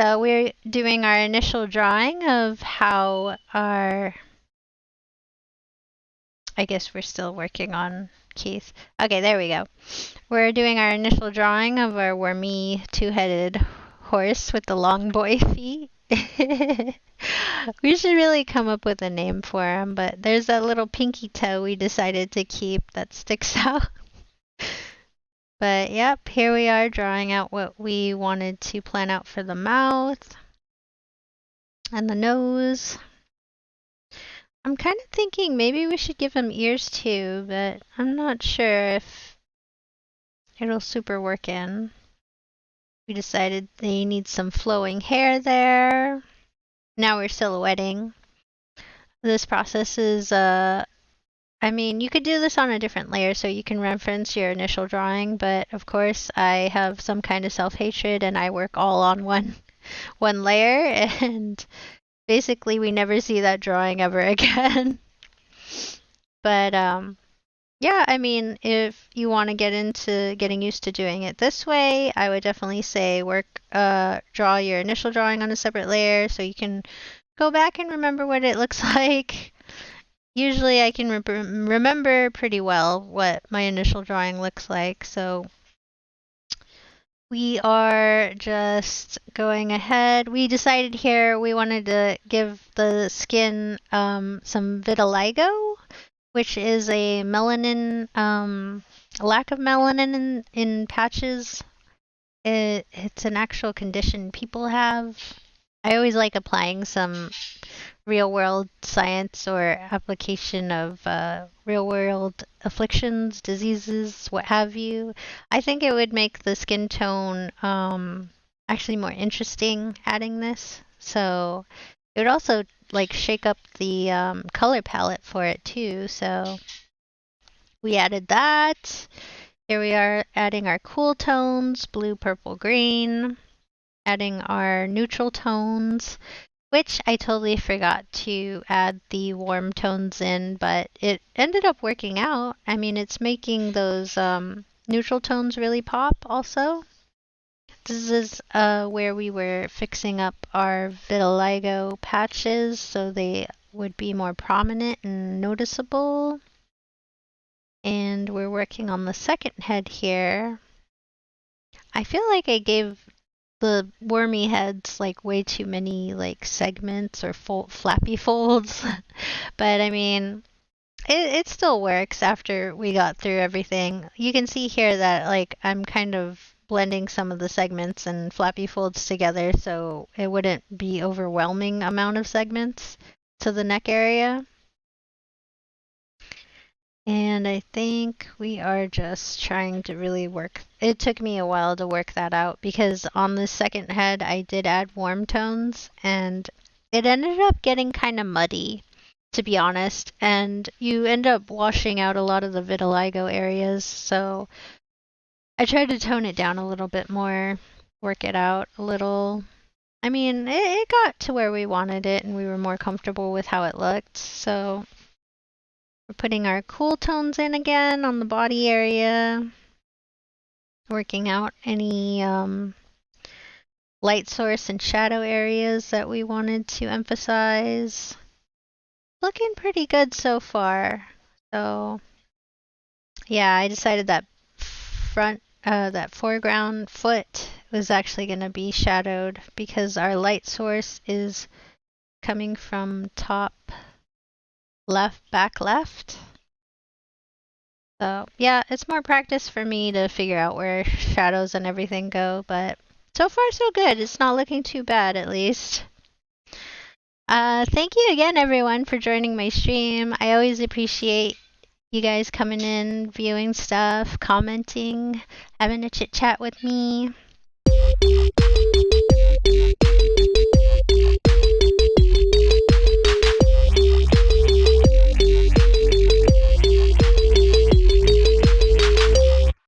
So we're doing our initial drawing of how our, I guess we're still working on Keith. Okay, there we go. We're doing our initial drawing of our wormy two-headed horse with the long boy feet. We should really come up with a name for him, but there's that little pinky toe we decided to keep that sticks out. But yep, here we are drawing out what we wanted to plan out for the mouth and the nose. I'm kind of thinking maybe we should give him ears too, but I'm not sure if it'll super work in. We decided they need some flowing hair there. Now we're silhouetting. This process is, I mean, you could do this on a different layer so you can reference your initial drawing, but of course I have some kind of self-hatred and I work all on one layer, and basically we never see that drawing ever again. But yeah, I mean, if you want to get into getting used to doing it this way, I would definitely say draw your initial drawing on a separate layer so you can go back and remember what it looks like. Usually I can remember pretty well what my initial drawing looks like, so we are just going ahead. We decided here we wanted to give the skin some vitiligo, which is a melanin, lack of melanin in patches. It's an actual condition people have. I always like applying some real world science or application of real world afflictions, diseases, what have you. I think it would make the skin tone actually more interesting adding this. So it would also like shake up the color palette for it too. So we added that. Here we are adding our cool tones, blue, purple, green. Adding our neutral tones, which I totally forgot to add the warm tones in, but it ended up working out. I mean, it's making those neutral tones really pop also. This is where we were fixing up our vitiligo patches so they would be more prominent and noticeable. And we're working on the second head here. I feel like I gave the wormy heads like way too many like segments or flappy folds. But I mean, it still works after we got through everything. You can see here that like I'm kind of blending some of the segments and flappy folds together so it wouldn't be overwhelming amount of segments to the neck area. And I think we are just trying to really work. It took me a while to work that out because on the second head I did add warm tones and it ended up getting kind of muddy, to be honest. And you end up washing out a lot of the vitiligo areas. So I tried to tone it down a little bit more, work it out a little. I mean, it got to where we wanted it and we were more comfortable with how it looked. So we're putting our cool tones in again on the body area, working out any light source and shadow areas that we wanted to emphasize. Looking pretty good so far. So yeah, I decided that that foreground foot was actually going to be shadowed because our light source is coming from top left, back left. So yeah, it's more practice for me to figure out where shadows and everything go, but so far so good. It's not looking too bad at least. Thank you again everyone for joining my stream. I always appreciate you guys coming in, viewing stuff, commenting, having a chit chat with me.